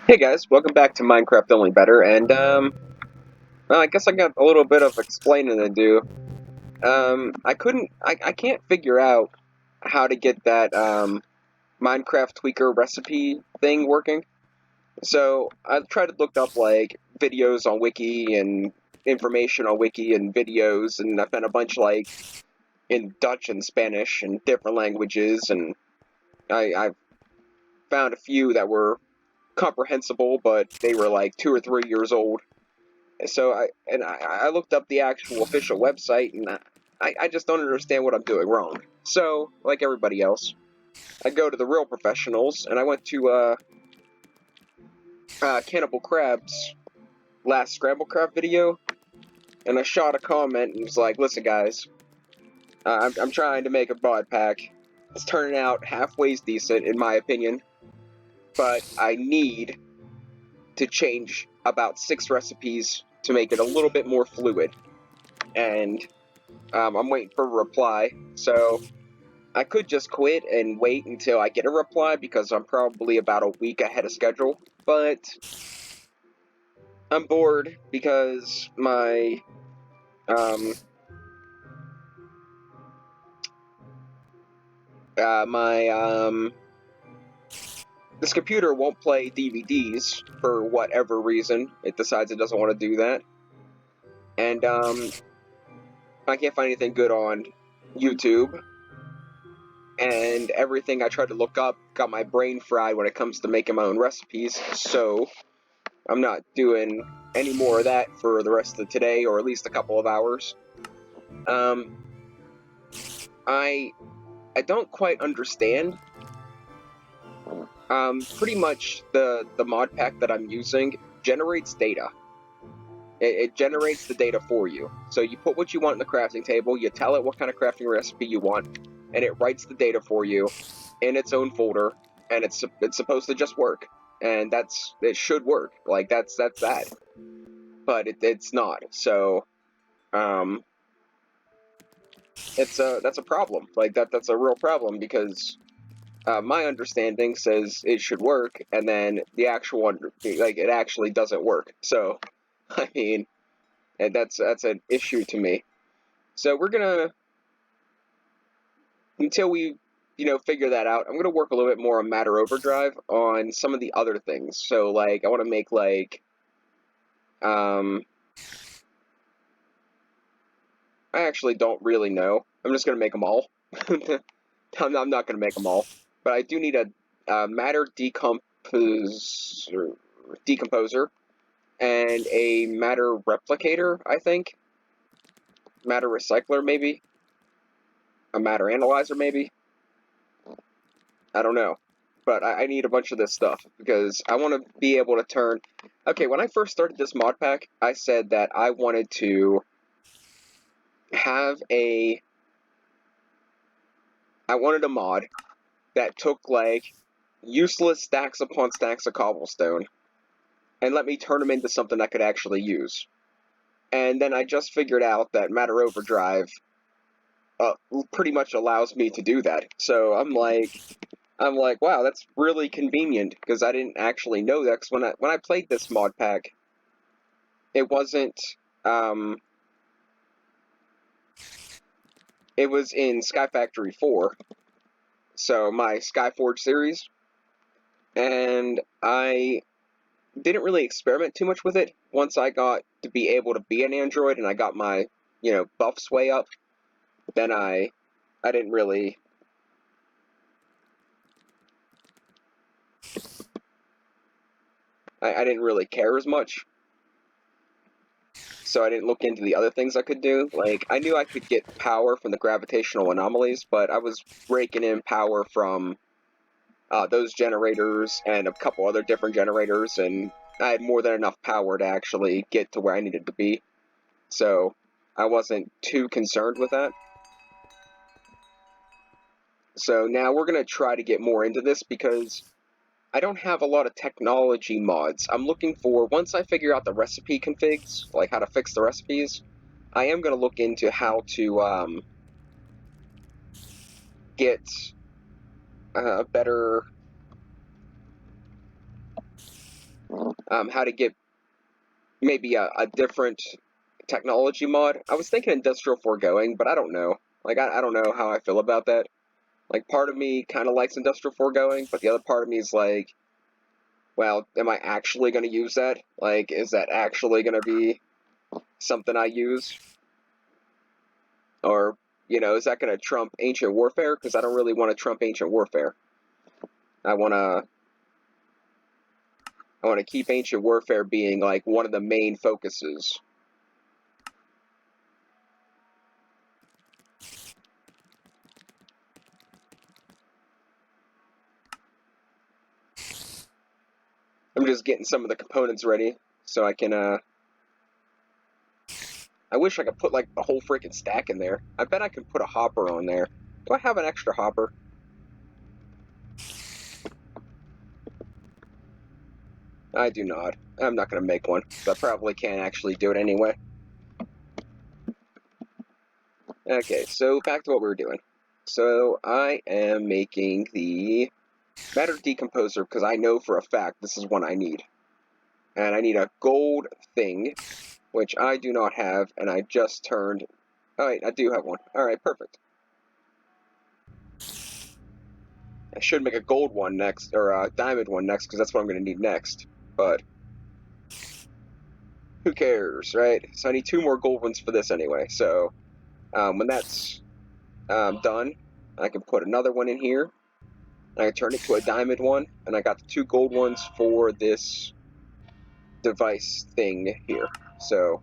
Hey guys, welcome back to Minecraft Only Better, and well, I guess I got a little bit of explaining to do. I can't figure out how to get that Minecraft Tweaker recipe thing working. So I've tried to look up like videos on Wiki and information on Wiki and videos, and I found a bunch like in Dutch and Spanish and different languages, and I found a few that were comprehensible, but they were like 2 or 3 years old. So I looked up the actual official website, and I just don't understand what I'm doing wrong. So, like everybody else, I go to the real professionals, and I went to Cannibal Crab's last Scramble Crab video, and I shot a comment and was like, "Listen, guys, I'm trying to make a mod pack. It's turning out halfway decent, in my opinion, but I need to change about 6 recipes to make it a little bit more fluid." And I'm waiting for a reply, so I could just quit and wait until I get a reply because I'm probably about a week ahead of schedule, but I'm bored because um, my, this computer won't play DVDs for whatever reason. It decides it doesn't want to do that, and, I can't find anything good on YouTube, and everything I tried to look up got my brain fried when it comes to making my own recipes, so I'm not doing any more of that for the rest of today, or at least a couple of hours. Um, I don't quite understand. Pretty much the mod pack that I'm using generates data. It generates the data for you. So you put what you want in the crafting table, you tell it what kind of crafting recipe you want, and it writes the data for you in its own folder, and it's supposed to just work. And it should work. Like that's that. But it's not. So um, that's a problem. Like that's a real problem because my understanding says it should work, and then the actual like it actually doesn't work. So I mean, and that's an issue to me. So we're gonna until we figure that out. I'm gonna work a little bit more on Matter Overdrive on some of the other things. So like I want to make like um I actually don't really know. I'm just gonna make them all. I'm not gonna make them all, but I do need a matter decomposer and a matter replicator. I think matter recycler maybe a matter analyzer maybe. I don't know, but I need a bunch of this stuff because I want to be able to turn. Okay, when I first started this mod pack, I said that I wanted to have a. I wanted a mod that took like useless stacks upon stacks of cobblestone and let me turn them into something I could actually use. And then I just figured out that Matter Overdrive pretty much allows me to do that. So I'm like, wow, that's really convenient because I didn't actually know that. Because when I played this mod pack, it wasn't. Um, it was in Sky Factory 4, so my Skyforge series, and I didn't really experiment too much with it. Once I got to be able to be an android and I got my buffs way up, then I didn't really. I didn't really care as much, so I didn't look into the other things I could do. Like, I knew I could get power from the gravitational anomalies, but I was raking in power from those generators and a couple other different generators, and I had more than enough power to actually get to where I needed to be. So I wasn't too concerned with that. So now we're going to try to get more into this because I don't have a lot of technology mods. I'm looking for, once I figure out the recipe configs, like how to fix the recipes, I am going to look into how to get a better how to get maybe a different technology mod. I was thinking industrial foregoing, but I don't know. Like, I don't know how I feel about that. Like, part of me kind of likes industrial foregoing, but the other part of me is like, well, am I actually going to use that? Like, is that actually going to be something I use? Or, is that going to trump Ancient Warfare? Because I don't really want to trump Ancient Warfare. I want to keep Ancient Warfare being, like, one of the main focuses. I'm just getting some of the components ready so I can, I wish I could put, like, the whole freaking stack in there. I bet I could put a hopper on there. Do I have an extra hopper? I do not. I'm not going to make one. I probably can't actually do it anyway. Okay, so back to what we were doing. So I am making the matter decomposer because I know for a fact this is one I need. And I need a gold thing, which I do not have, and I just turned... Alright, I do have one. Alright, perfect. I should make a gold one next, or a diamond one next, because that's what I'm going to need next. But who cares, right? So I need 2 more gold ones for this anyway. So when that's done, I can put another one in here. I can turn it to a diamond one, and I got the 2 gold ones for this device thing here. So,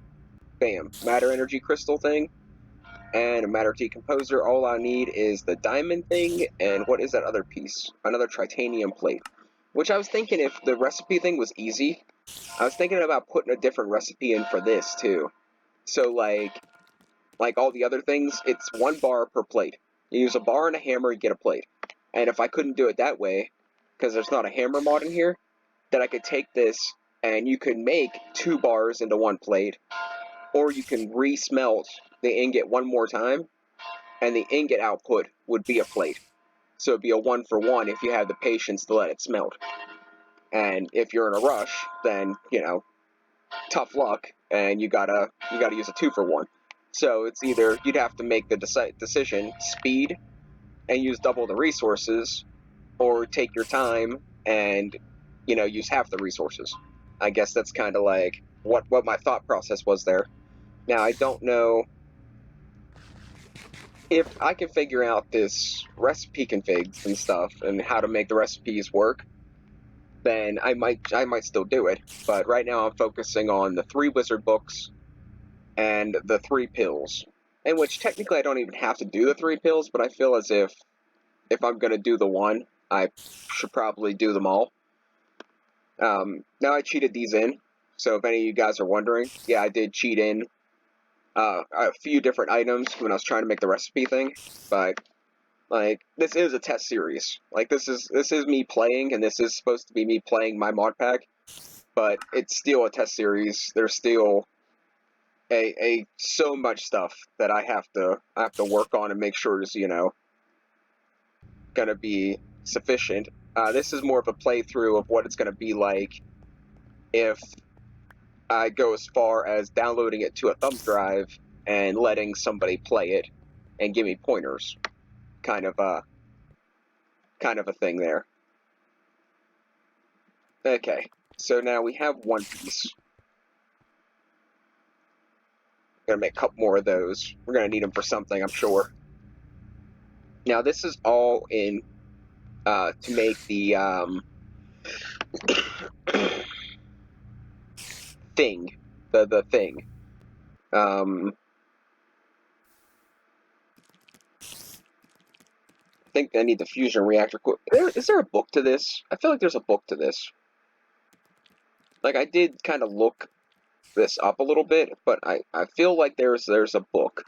bam, matter energy crystal thing, and a matter decomposer. All I need is the diamond thing, and what is that other piece? Another titanium plate. Which I was thinking if the recipe thing was easy, I was thinking about putting a different recipe in for this too. So like all the other things, it's 1 bar per plate. You use a bar and a hammer, you get a plate. And if I couldn't do it that way, because there's not a hammer mod in here, then I could take this and you could make 2 bars into 1 plate, or you can re-smelt the ingot 1 more time, and the ingot output would be a plate. So it'd be a 1-for-1 if you have the patience to let it smelt. And if you're in a rush, then, tough luck, and you gotta use a 2-for-1. So it's either you'd have to make the decision, speed, and use double the resources, or take your time and, use half the resources. I guess that's kind of like what my thought process was there. Now, I don't know if I can figure out this recipe configs and stuff and how to make the recipes work, then I might still do it. But right now I'm focusing on the 3 wizard books and the 3 pills. In which technically I don't even have to do the 3 pills, but I feel as if I'm going to do the one, I should probably do them all. Now I cheated these in, so if any of you guys are wondering, yeah, I did cheat in a few different items when I was trying to make the recipe thing, but like this is a test series. Like this is me playing, and this is supposed to be me playing my mod pack, but it's still a test series. There's still a so much stuff that I have to work on and make sure is gonna be sufficient. This is more of a playthrough of what it's gonna be like if I go as far as downloading it to a thumb drive and letting somebody play it and give me pointers. Kind of a thing there. Okay, so now we have 1 piece. Gonna make a couple more of those. We're gonna need them for something, I'm sure. Now this is all in to make the thing, the thing. I think I need the fusion reactor. Is there a book to this? I feel like there's a book to this. Like I did kind of look this up a little bit, but I feel like there's a book.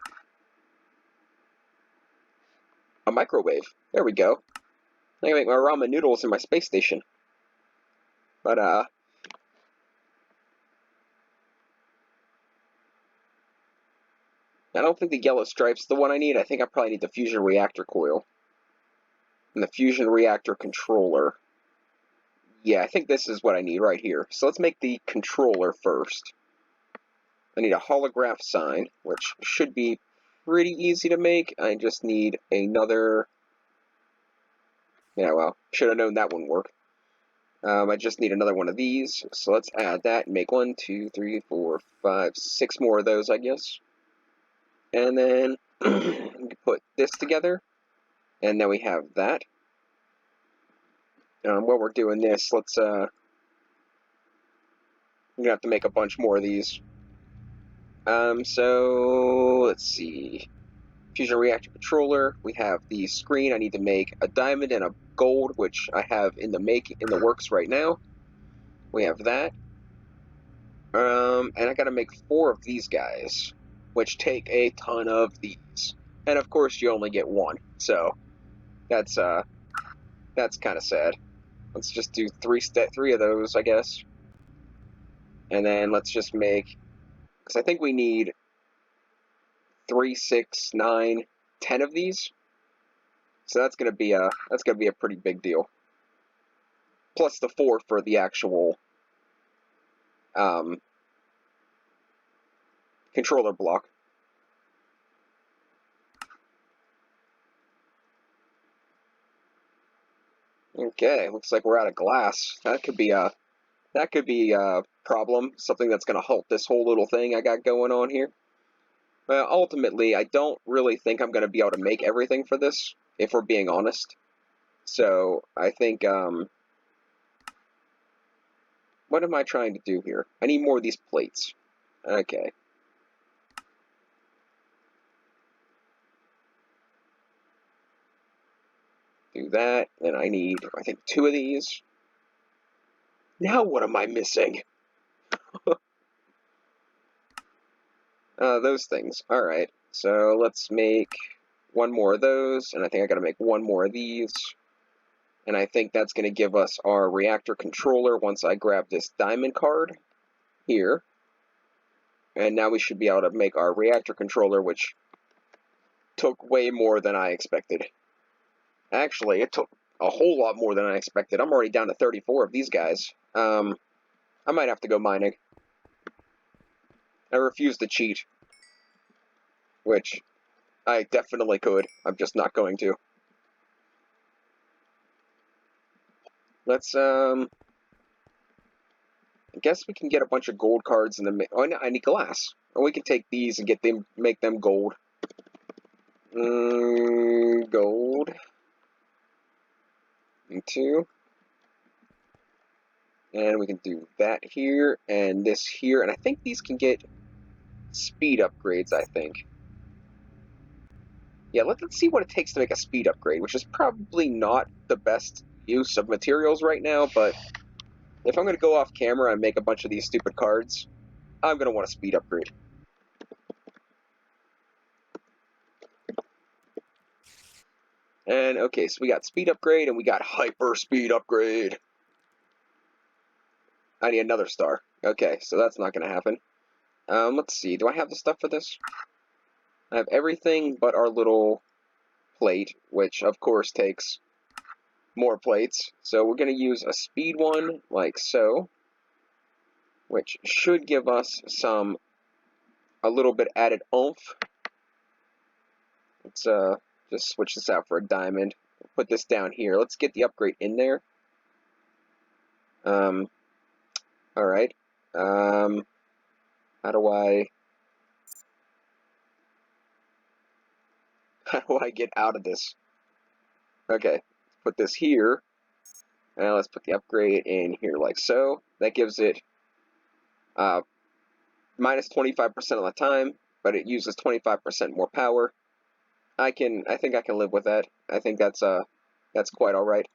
A microwave. There we go. I can make my ramen noodles in my space station. But I don't think the yellow stripe's the one I need. I think I probably need the fusion reactor coil. And the fusion reactor controller. Yeah, I think this is what I need right here. So let's make the controller first. I need a holograph sign, which should be pretty easy to make. I just need another... Yeah, well, should have known that wouldn't work. I just need another one of these. So let's add that and make 1, 2, 3, 4, 5, 6 more of those, I guess. And then put this together. And then we have that. While we're doing this, let's... we're going to have to make a bunch more of these. So let's see. Fusion reactor controller. We have the screen. I need to make a diamond and a gold, which I have in the works right now. We have that. And I gotta make 4 of these guys, which take a ton of these. And of course, you only get 1, so that's kind of sad. Let's just do 3 of those, I guess. And then let's just make, because I think we need 3, 6, 9, 10 of these. So that's gonna be a pretty big deal. Plus the 4 for the actual controller block. Okay, looks like we're out of glass. That could be a problem. Something that's gonna halt this whole little thing I got going on here. Well, ultimately, I don't really think I'm gonna be able to make everything for this, if we're being honest. So I think what am I trying to do here? I need more of these plates. Okay. Do that, and I need, I think, 2 of these. Now what am I missing? Those things. Alright, so let's make 1 more of those, and I think I gotta make 1 more of these. And I think that's gonna give us our reactor controller once I grab this diamond card here. And now we should be able to make our reactor controller, which took way more than I expected. Actually, it took a whole lot more than I expected. I'm already down to 34 of these guys. I might have to go mining. I refuse to cheat. Which, I definitely could. I'm just not going to. Let's, I guess we can get a bunch of gold cards in the... Oh, I need glass. Or we can take these and make them gold. Gold. And 2. And we can do that here, and this here. And I think these can get speed upgrades, I think. Yeah, let's see what it takes to make a speed upgrade, which is probably not the best use of materials right now, but if I'm going to go off camera and make a bunch of these stupid cards, I'm going to want a speed upgrade. And, okay, so we got speed upgrade, and we got hyper speed upgrade. I need another star. Okay, so that's not going to happen. Let's see, do I have the stuff for this? I have everything but our little plate, which, of course, takes more plates. So we're going to use a speed one, like so, which should give us a little bit added oomph. Let's just switch this out for a diamond. Put this down here. Let's get the upgrade in there. Alright. How do I get out of this? Okay, put this here. Now let's put the upgrade in here like so. That gives it minus 25% of the time, but it uses 25% more power. I think I can live with that. I think that's quite alright.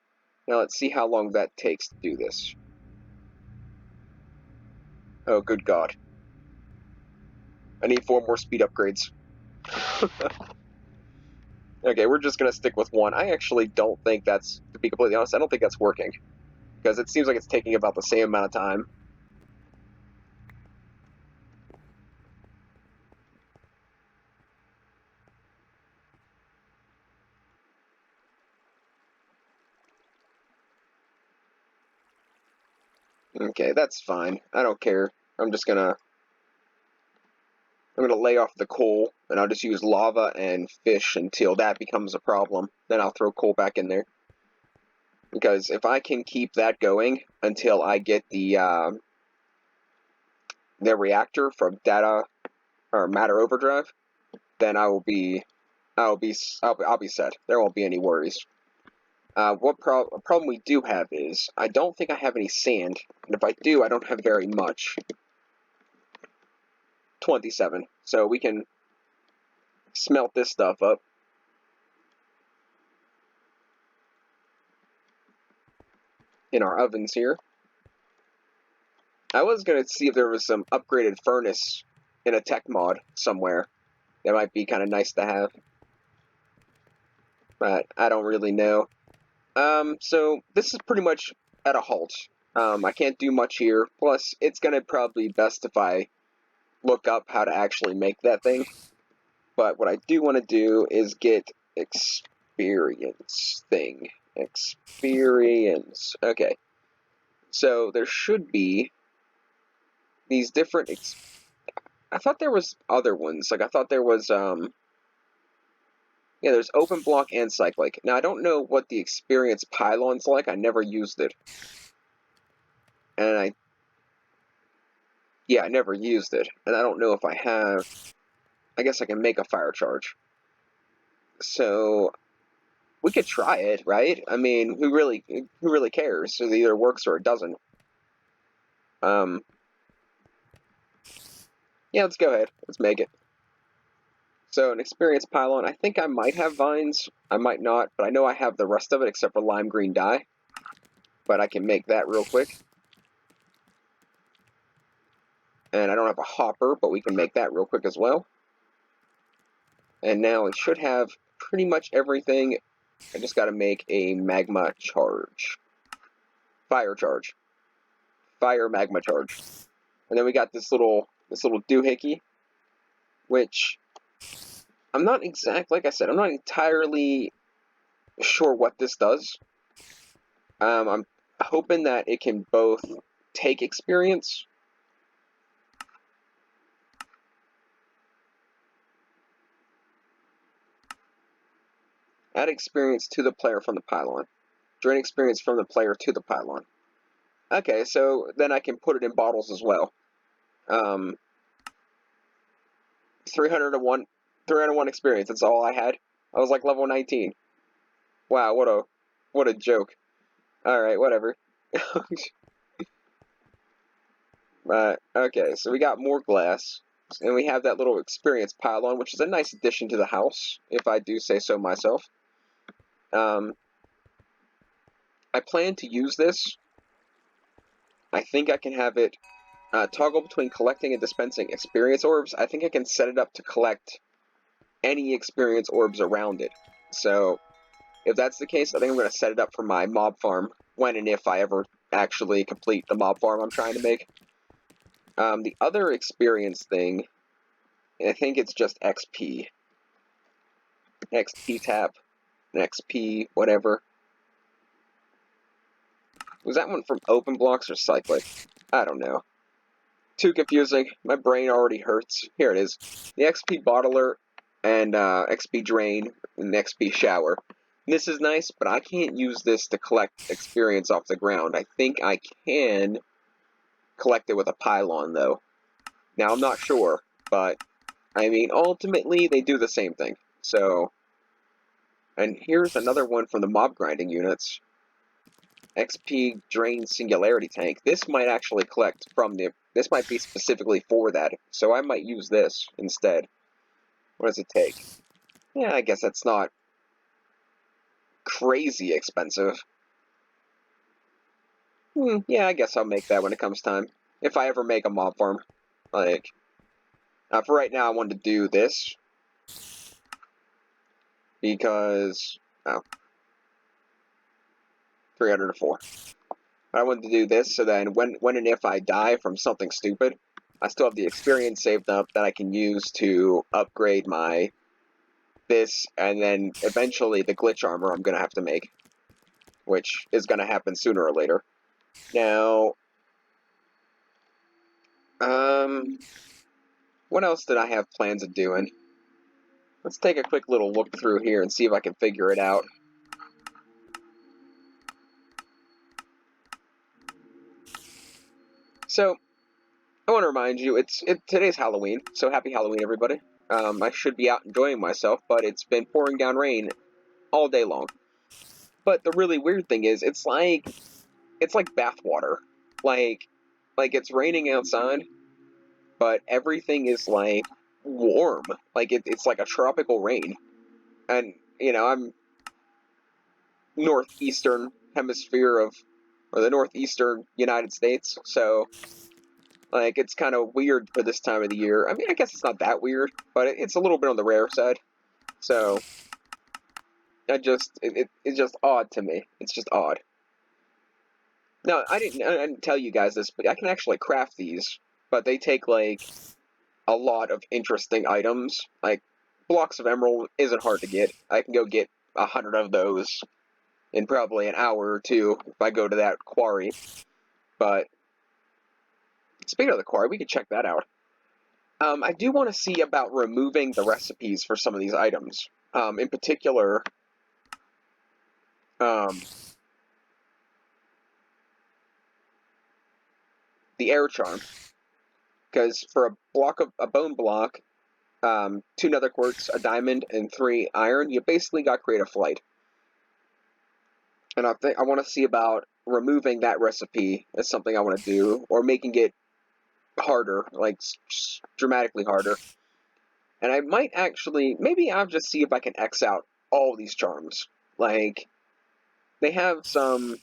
Now let's see how long that takes to do this. Oh, good God. I need 4 more speed upgrades. Okay, we're just going to stick with 1. I actually don't think that's, to be completely honest, I don't think that's working. Because it seems like it's taking about the same amount of time. Okay, that's fine. I don't care. I'm gonna lay off the coal, and I'll just use lava and fish until that becomes a problem. Then I'll throw coal back in there. Because if I can keep that going until I get the reactor from data or matter overdrive, then I'll be set. There won't be any worries. What problem we do have is I don't think I have any sand, and if I do, I don't have very much. 27. So we can smelt this stuff up. In our ovens here. I was going to see if there was some upgraded furnace in a tech mod somewhere. That might be kind of nice to have. But I don't really know. So this is pretty much at a halt. I can't do much here. Plus, it's going to probably be best if I look up how to actually make that thing. But what I do want to do is get experience thing. Experience. Okay. So there should be these different... I thought there was other ones. Like, I thought there was, yeah, there's open block and cyclic. Now, I don't know what the experience pylon's like. I never used it. And I never used it. And I don't know if I have... I guess I can make a fire charge. So, we could try it, right? I mean, who really cares? It either works or it doesn't. Yeah, let's go ahead. Let's make it. So, an experience pylon. I think I might have vines. I might not, but I know I have the rest of it except for lime green dye. But I can make that real quick. And I don't have a hopper, but we can make that real quick as well. And now it should have pretty much everything. I just got to make a magma charge. Fire charge. Fire magma charge. And then we got this little doohickey, which I'm not like I said, I'm not entirely sure what this does. I'm hoping that it can both take experience. Add experience to the player from the pylon. Drain experience from the player to the pylon. Okay, so then I can put it in bottles as well. 301 experience. That's all I had. I was like level 19. Wow, what a joke. All right, whatever. Okay, so we got more glass, and we have that little experience pylon, which is a nice addition to the house, if I do say so myself. I plan to use this. I think I can have it toggle between collecting and dispensing experience orbs. I think I can set it up to collect any experience orbs around it. So, if that's the case, I think I'm going to set it up for my mob farm when and if I ever actually complete the mob farm I'm trying to make. The other experience thing, I think it's just XP. XP tap, XP, whatever. Was that one from open blocks or cyclic? I don't know. Too confusing. My brain already hurts. Here it is. The XP bottler and XP drain and XP shower. This is nice, but I can't use this to collect experience off the ground. I think I can collect it with a pylon, though. Now, I'm not sure, but, I mean, ultimately, they do the same thing. So, and here's another one from the mob grinding units. XP Drain Singularity Tank. This might actually collect from the... This might be specifically for that, so I might use this instead. What does it take? Yeah, I guess that's not crazy expensive. Yeah, I guess I'll make that when it comes time. If I ever make a mob farm. Like, for right now, I wanted to do this. Because, 304. I wanted to do this so that when and if I die from something stupid, I still have the experience saved up that I can use to upgrade my this, and then eventually the glitch armor I'm going to have to make, which is going to happen sooner or later. Now, What else did I have plans of doing? Let's take a quick little look through here and see if I can figure it out. So, I want to remind you, today's Halloween, so happy Halloween, everybody. I should be out enjoying myself, but it's been pouring down rain all day long. But the really weird thing is, it's like bathwater. Like it's raining outside, but everything is like warm. Like it's like a tropical rain. And I'm northeastern hemisphere or the northeastern United States, so like it's kind of weird for this time of the year. I mean, I guess it's not that weird, but it's a little bit on the rare side. So it's just odd to me. It's just odd. Now, I didn't tell you guys this, but I can actually craft these, but they take like a lot of interesting items. Like blocks of emerald isn't hard to get. I can go get 100 of those in probably an hour or two if I go to that quarry. But speaking of the quarry, we could check that out. I do want to see about removing the recipes for some of these items. In particular, um, the air charm. Because for a bone block, 2 nether quartz, a diamond, and 3 iron, you basically got creative flight. And I want to see about removing that recipe as something I want to do, or making it harder, like dramatically harder. And I might actually, maybe I'll just see if I can X out all these charms. Like, they have some,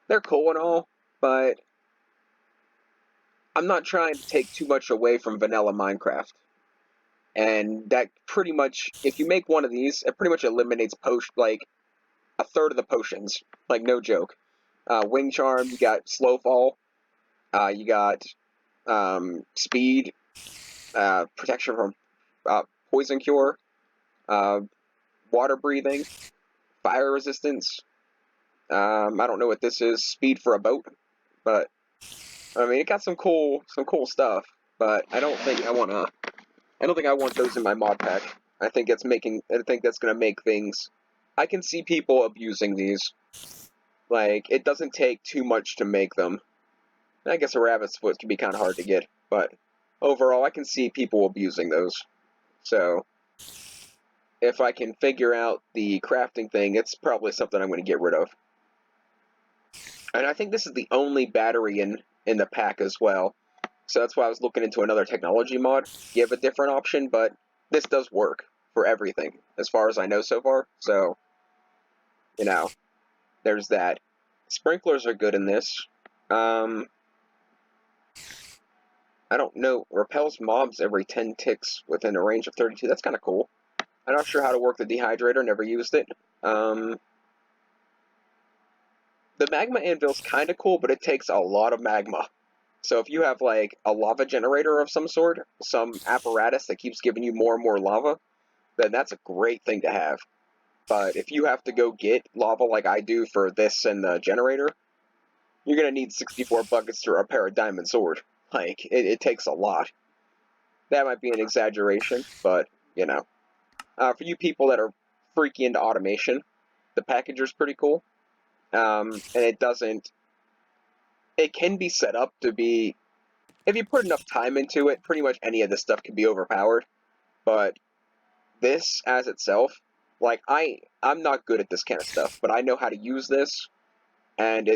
they're cool and all, but I'm not trying to take too much away from vanilla Minecraft. And that pretty much, if you make one of these, it pretty much eliminates like a third of the potions. Like, no joke. Wing Charm, you got Slow Fall, you got speed, protection from poison cure, water breathing, fire resistance. I don't know what this is. Speed for a boat, but I mean it got some cool stuff. But I don't think I want those in my mod pack. I think that's gonna make things. I can see people abusing these. Like it doesn't take too much to make them. I guess a rabbit's foot can be kind of hard to get, but overall, I can see people abusing those. So, if I can figure out the crafting thing, it's probably something I'm going to get rid of. And I think this is the only battery in the pack as well. So that's why I was looking into another technology mod. You have a different option, but this does work for everything, as far as I know so far. So, there's that. Sprinklers are good in this. I don't know. Repels mobs every 10 ticks within a range of 32. That's kind of cool. I'm not sure how to work the dehydrator. Never used it. The magma anvil's kind of cool, but it takes a lot of magma. So if you have like a lava generator of some sort, some apparatus that keeps giving you more and more lava, then that's a great thing to have. But if you have to go get lava like I do for this and the generator, you're going to need 64 buckets to repair a diamond sword. Like, it takes a lot. That might be an exaggeration, but, for you people that are freaky into automation, the packager's pretty cool. And it can be set up to be, if you put enough time into it, pretty much any of this stuff can be overpowered. But this, as itself, like, I'm not good at this kind of stuff, but I know how to use this, and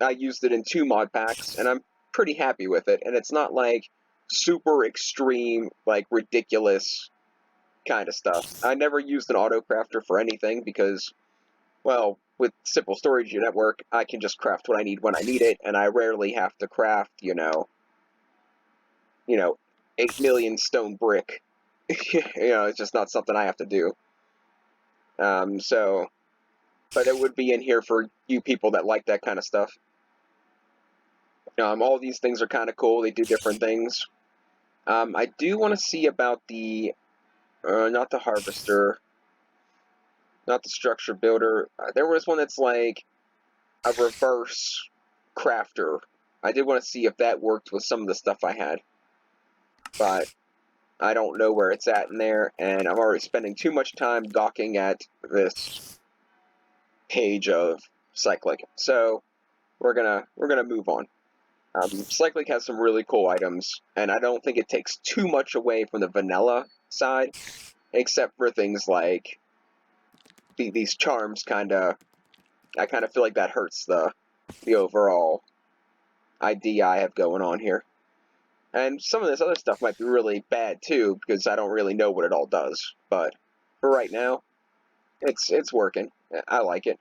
I used it in 2 mod packs, and I'm pretty happy with it, and it's not like super extreme, like ridiculous kind of stuff. I never used an auto crafter for anything because, well, with Simple Storage Network, I can just craft what I need when I need it, and I rarely have to craft, 8 million stone brick. It's just not something I have to do. But it would be in here for you people that like that kind of stuff. All these things are kind of cool. They do different things. I do want to see about the, not the harvester, not the structure builder. There was one that's like a reverse crafter. I did want to see if that worked with some of the stuff I had, but I don't know where it's at in there, and I'm already spending too much time gawking at this page of Cyclic. So we're gonna move on. Cyclic has some really cool items, and I don't think it takes too much away from the vanilla side, except for things like these charms. I kind of feel like that hurts the overall idea I have going on here. And some of this other stuff might be really bad too, because I don't really know what it all does. But for right now, it's working. I like it.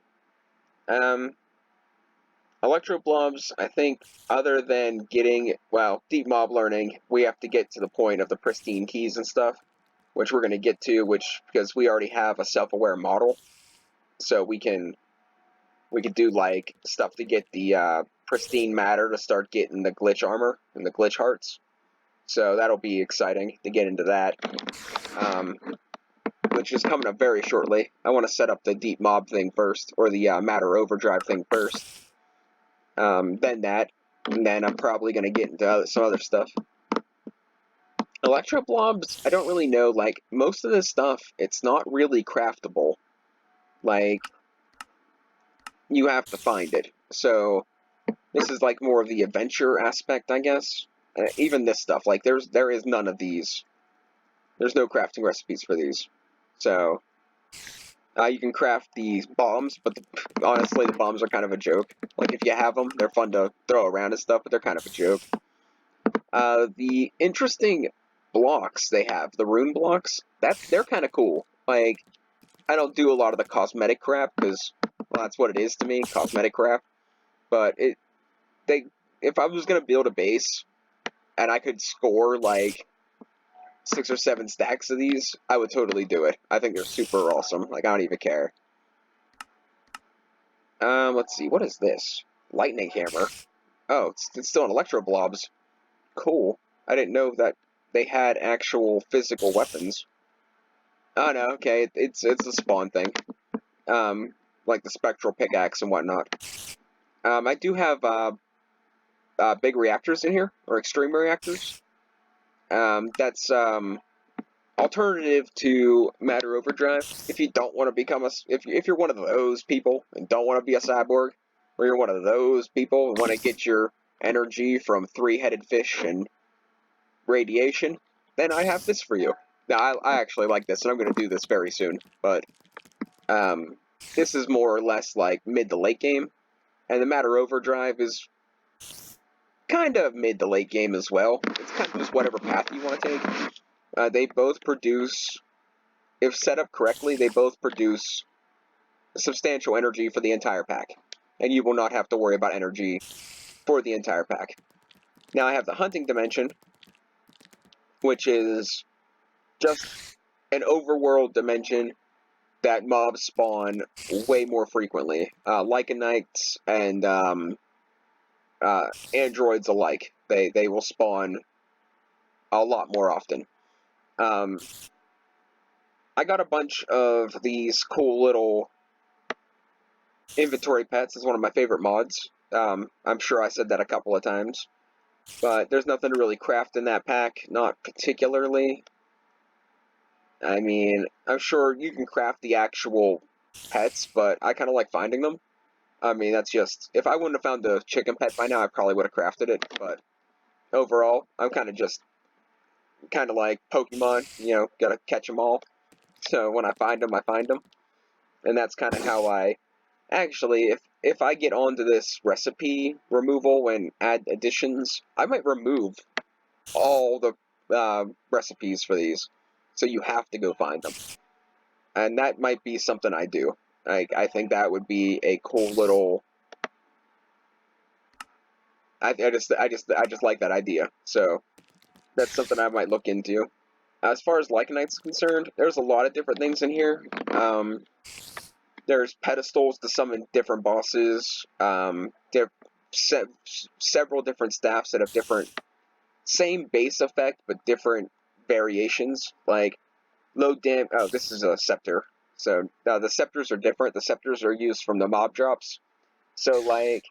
Electro Blobs, I think, other than getting, well, deep mob learning, we have to get to the point of the pristine keys and stuff, which we're going to get to, because we already have a self-aware model, so we can do, like, stuff to get the pristine matter to start getting the glitch armor and the glitch hearts. So that'll be exciting to get into that, which is coming up very shortly. I want to set up the deep mob thing first, or the matter overdrive thing first. Then that, and then I'm probably going to get into some other stuff. Electro Blobs, I don't really know, like, most of this stuff, it's not really craftable. Like, you have to find it. So, this is, like, more of the adventure aspect, I guess. Even this stuff, like, there is none of these. There's no crafting recipes for these. So, you can craft these bombs, but honestly, the bombs are kind of a joke. Like, if you have them, they're fun to throw around and stuff, but they're kind of a joke. The interesting blocks they have, the rune blocks, they're kind of cool. Like, I don't do a lot of the cosmetic crap, because, well, that's what it is to me, cosmetic crap. But if I was going to build a base, and I could score, like, 6 or 7 stacks of these, I would totally do it. I think they're super awesome. Like, I don't even care. Let's see, what is this? Lightning hammer. Oh, it's still an Electro Blobs. Cool. I didn't know that they had actual physical weapons. Oh no, okay, it's a spawn thing. Like the spectral pickaxe and whatnot. I do have big reactors in here, or extreme reactors. That's alternative to matter overdrive. If you don't want to become if you're one of those people and don't want to be a cyborg, or you're one of those people and want to get your energy from 3-headed fish and radiation, then I have this for you. Now, I actually like this, and I'm going to do this very soon, but this is more or less like mid to late game, and the matter overdrive is kind of mid to late game as well. It's kind of just whatever path you want to take. They both produce, if set up correctly, they both produce substantial energy for the entire pack, and you will not have to worry about energy for the entire pack. Now I have the hunting dimension, which is just an overworld dimension that mobs spawn way more frequently. Lycanites and androids alike, they will spawn a lot more often. I got a bunch of these cool little inventory pets. It's one of my favorite mods. I'm sure I said that a couple of times. But there's nothing to really craft in that pack, not particularly. I mean, I'm sure you can craft the actual pets, but I kind of like finding them. I mean, that's just, if I wouldn't have found the chicken pet by now, I probably would have crafted it, but overall, I'm kind of like Pokemon, you know, gotta catch them all. So when I find them, I find them. And that's kind of how I, actually, if I get onto this recipe removal and add additions, I might remove all the recipes for these. So you have to go find them. And that might be something I do. I think that would be a cool little. I just like that idea. So that's something I might look into. As far as Lycanites concerned, there's a lot of different things in here. There's pedestals to summon different bosses. There several different staffs that have different, same base effect, but different variations. Like low dam. Oh, this is a scepter. So the scepters are different. The scepters are used from the mob drops. So like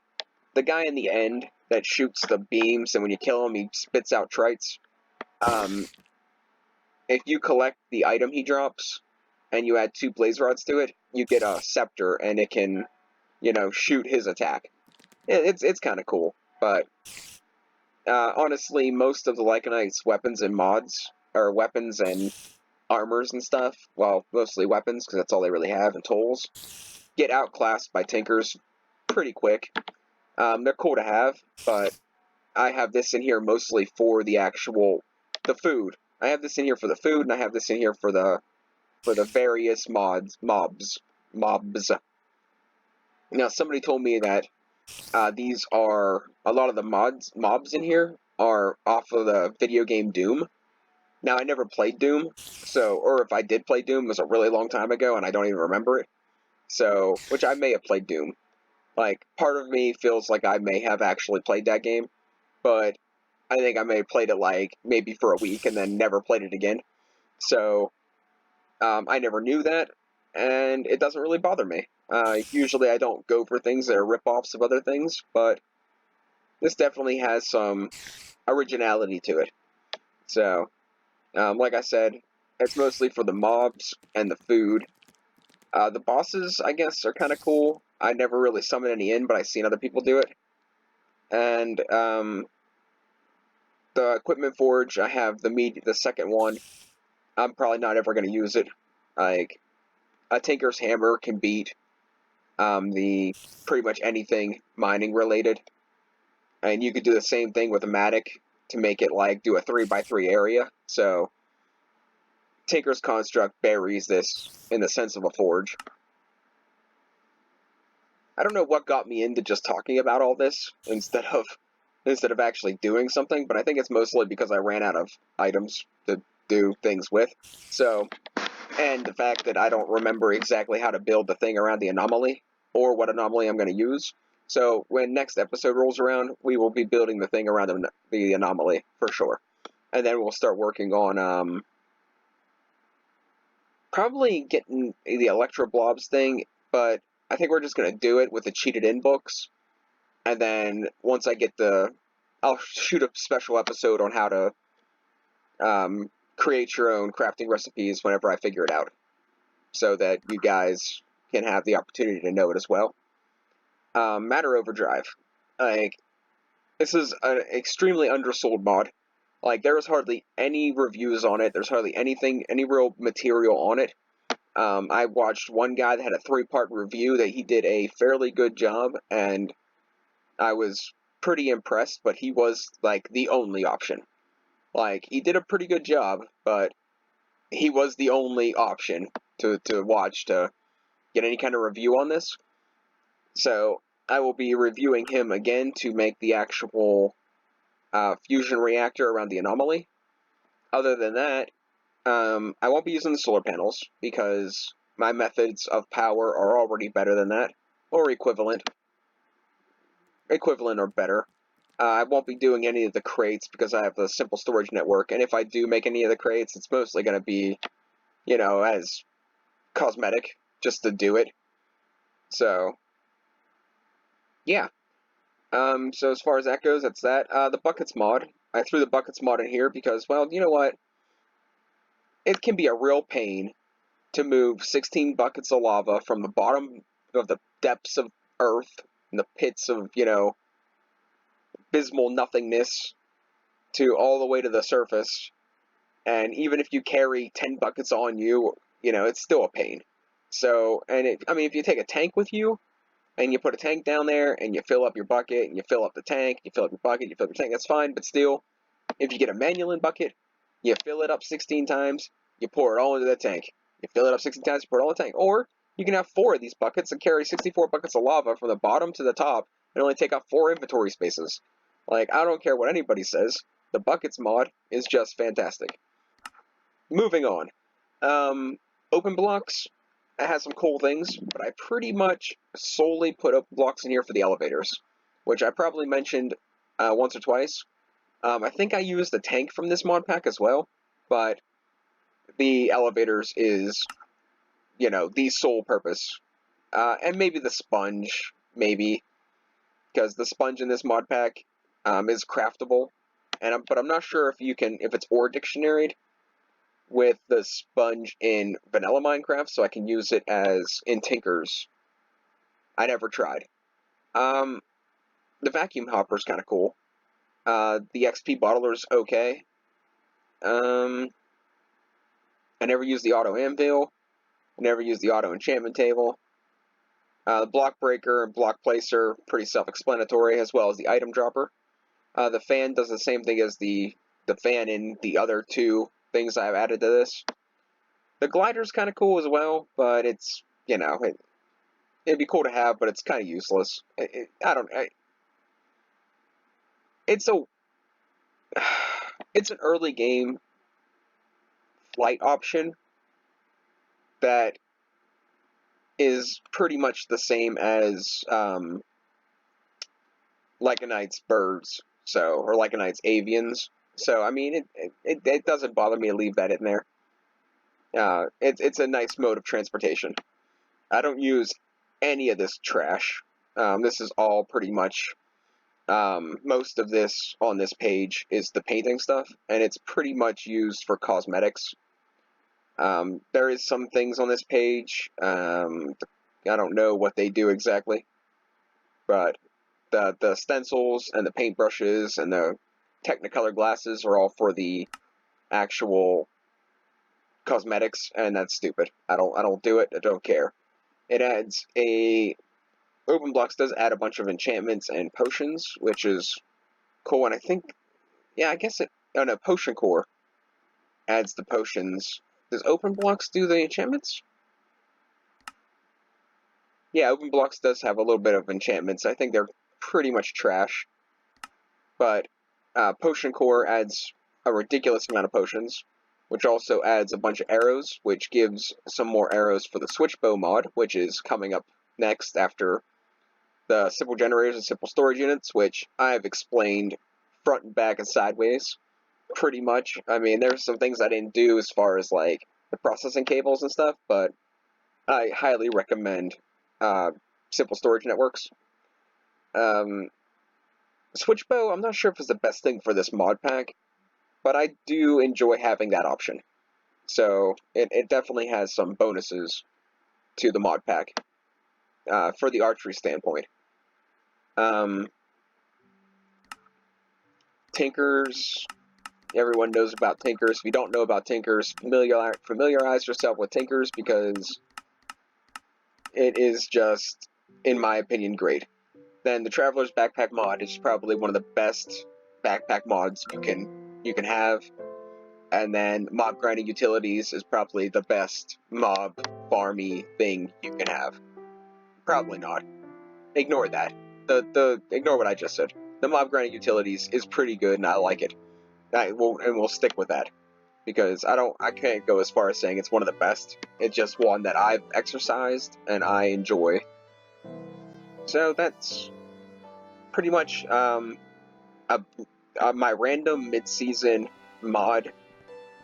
the guy in the end, that shoots the beams, and when you kill him, he spits out trites. If you collect the item he drops, and you add 2 blaze rods to it, you get a scepter, and it can, shoot his attack. It's kind of cool, but honestly, most of the Lycanite's weapons and mods, or weapons and armors and stuff, well, mostly weapons, because that's all they really have, and tools, get outclassed by Tinkers pretty quick. They're cool to have, but I have this in here mostly for the food. I have this in here for the food, and I have this in here for the various mobs. Now, somebody told me that these are, a lot of the mobs in here are off of the video game Doom. Now, I never played Doom, or if I did play Doom, it was a really long time ago, and I don't even remember it. So, which I may have played Doom. Like, part of me feels like I may have actually played that game, but I think I may have played it, like, maybe for a week and then never played it again. So, I never knew that, and it doesn't really bother me. Usually I don't go for things that are rip-offs of other things, but this definitely has some originality to it. So, like I said, it's mostly for the mobs and the food. The bosses, I guess, are kind of cool. I never really summon any in, but I've seen other people do it. And the Equipment Forge, I have the second one. I'm probably not ever going to use it. Like, a Tinker's Hammer can beat the pretty much anything mining related. And you could do the same thing with a Matic to make it, like, do a 3x3 area. So, Tinker's Construct buries this in the sense of a forge. I don't know what got me into just talking about all this instead of actually doing something, but I think it's mostly because I ran out of items to do things with. So, and the fact that I don't remember exactly how to build the thing around the anomaly, or what anomaly I'm going to use. So, when next episode rolls around, we will be building the thing around the anomaly, for sure. And then we'll start working on, probably getting the Electro Blobs thing, but I think we're just going to do it with the cheated in books. And then once I get I'll shoot a special episode on how to create your own crafting recipes whenever I figure it out, so that you guys can have the opportunity to know it as well. Matter Overdrive. Like, this is an extremely undersold mod. Like, there is hardly any reviews on it. There's hardly any real material on it. I watched one guy that had a 3-part review that he did a fairly good job, and I was pretty impressed, but he was, like, the only option. Like, he did a pretty good job, but he was the only option to watch to get any kind of review on this. So, I will be reviewing him again to make the actual fusion reactor around the anomaly. Other than that, I won't be using the solar panels, because my methods of power are already better than that, or equivalent. Equivalent or better. I won't be doing any of the crates because I have the simple storage network, and if I do make any of the crates, it's mostly going to be, as cosmetic, just to do it. So, yeah. So as far as that goes, that's that. The buckets mod. I threw the buckets mod in here because, well, you know what? It can be a real pain to move 16 buckets of lava from the bottom of the depths of Earth, and the pits of, abysmal nothingness, to all the way to the surface. And even if you carry 10 buckets on you, it's still a pain. So, if you take a tank with you, and you put a tank down there, and you fill up your bucket, and you fill up the tank, you fill up your bucket, you fill up your tank, that's fine. But still, if you get a Manuelin bucket, you fill it up 16 times, you pour it all into the tank. You fill it up 16 times, you pour it all in the tank. Or, you can have 4 of these buckets and carry 64 buckets of lava from the bottom to the top, and only take up 4 inventory spaces. Like, I don't care what anybody says, the buckets mod is just fantastic. Moving on. Open blocks, it has some cool things, but I pretty much solely put open blocks in here for the elevators, which I probably mentioned once or twice. I think I used the tank from this mod pack as well, but the elevators is, the sole purpose. And maybe the sponge, maybe, because the sponge in this mod pack is craftable, but I'm not sure if it's ore dictionaried with the sponge in vanilla Minecraft, so I can use it as in Tinkers. I never tried. Um, the vacuum hopper's kind of cool. The XP bottler's okay. I never used the auto anvil. I never used the auto enchantment table. The block breaker and block placer, pretty self-explanatory, as well as the item dropper. The fan does the same thing as the fan in the other two things I've added to this. The glider's kind of cool as well, but it's, it'd be cool to have, but it's kind of useless. It's a, it's an early game flight option that is pretty much the same as Lycanite's birds, or Lycanite's avians. So I mean, it doesn't bother me to leave that in there. It's a nice mode of transportation. I don't use any of this trash. This is all pretty much. Most of this on this page is the painting stuff, and it's pretty much used for cosmetics. There is some things on this page. I don't know what they do exactly, but the stencils and the paintbrushes and the Technicolor glasses are all for the actual cosmetics, and that's stupid. I don't do it. I don't care. It adds OpenBlocks does add a bunch of enchantments and potions, which is cool. And I think, yeah, I guess Potion Core adds the potions. Does OpenBlocks do the enchantments? Yeah, OpenBlocks does have a little bit of enchantments. I think they're pretty much trash. But Potion Core adds a ridiculous amount of potions, which also adds a bunch of arrows, which gives some more arrows for the Switchbow mod, which is coming up next after the simple generators and simple storage units, which I've explained front and back and sideways, pretty much. I mean, there's some things I didn't do as far as, like, the processing cables and stuff, but I highly recommend simple storage networks. Switchbow, I'm not sure if it's the best thing for this mod pack, but I do enjoy having that option. So it definitely has some bonuses to the mod pack for the archery standpoint. Tinkers, everyone knows about Tinkers. If you don't know about Tinkers, familiarize yourself with Tinkers because it is just, in my opinion, great. Then the Traveler's Backpack mod is probably one of the best backpack mods you can have. And then Mob Grinding Utilities is probably the best mob farmy thing you can have. Probably not. Ignore that. Ignore what I just said. The Mob Grinding Utilities is pretty good, and I like it. We'll stick with that because I can't go as far as saying it's one of the best. It's just one that I've exercised and I enjoy. So that's pretty much my random mid-season mod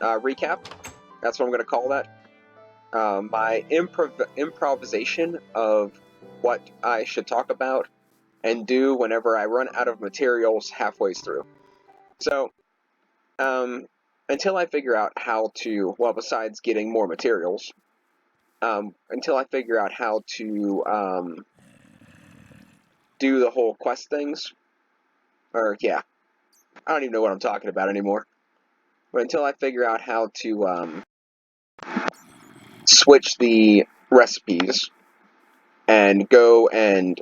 recap. That's what I'm going to call that. My improvisation of what I should talk about and do whenever I run out of materials halfway through. So, until I figure out how to, well, besides getting more materials, until I figure out how to do the whole quest things, or yeah, I don't even know what I'm talking about anymore. But until I figure out how to switch the recipes and go and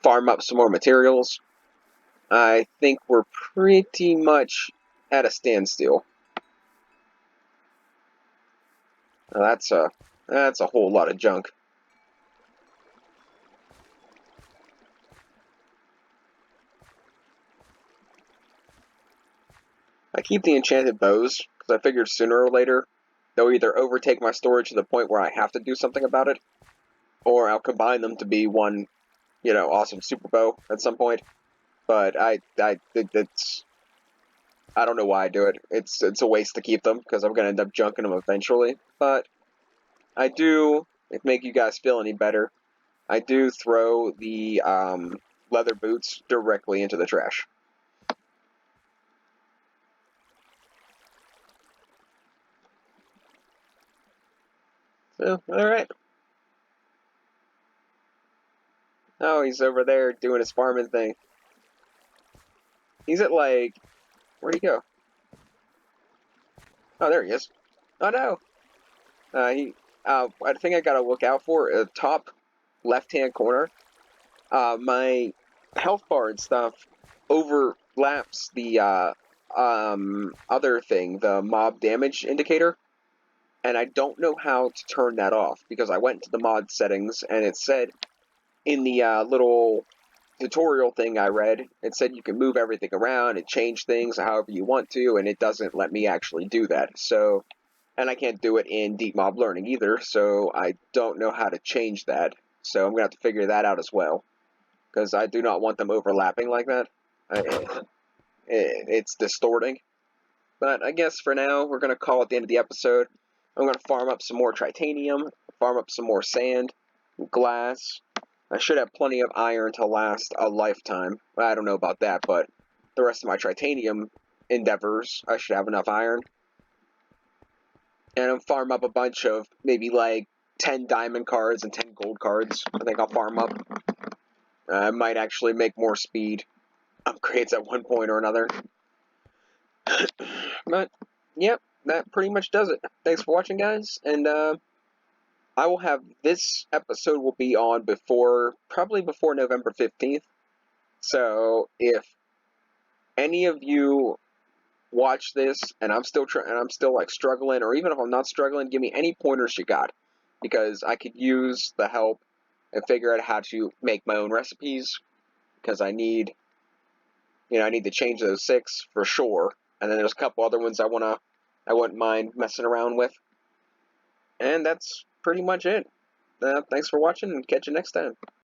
farm up some more materials, I think we're pretty much at a standstill. Now that's a whole lot of junk. I keep the enchanted bows because I figured sooner or later they'll either overtake my storage to the point where I have to do something about it, or I'll combine them to be one, awesome super bow at some point. But it's I don't know why I do it. It's a waste to keep them because I'm gonna end up junking them eventually. But I do, if make you guys feel any better, I do throw the leather boots directly into the trash. So, alright. Oh, he's over there doing his farming thing. He's at like... Where'd he go? Oh, there he is. Oh, no! I think I gotta look out for top left-hand corner. My health bar and stuff overlaps the other thing, the mob damage indicator, and I don't know how to turn that off because I went to the mod settings and it said in the little tutorial thing I read, it said you can move everything around and change things however you want to, and it doesn't let me actually do that. So, and I can't do it in Deep Mob Learning either, so I don't know how to change that. So I'm gonna have to figure that out as well, because I do not want them overlapping like that. It's distorting. But I guess for now, we're gonna call it the end of the episode. I'm gonna farm up some more titanium, farm up some more sand, glass. I should have plenty of iron to last a lifetime. I don't know about that, but the rest of my titanium endeavors, I should have enough iron. And I'll farm up a bunch of maybe like 10 diamond cards and 10 gold cards. I think I'll farm up. I might actually make more speed upgrades at one point or another. But, yep, that pretty much does it. Thanks for watching, guys, and I will have this episode will be on probably before November 15th. So if any of you watch this and I'm still like struggling, or even if I'm not struggling, give me any pointers you got, because I could use the help and figure out how to make my own recipes, because I need to change those 6 for sure, and then there's a couple other ones I wouldn't mind messing around with, and that's pretty much it. Thanks for watching, and catch you next time.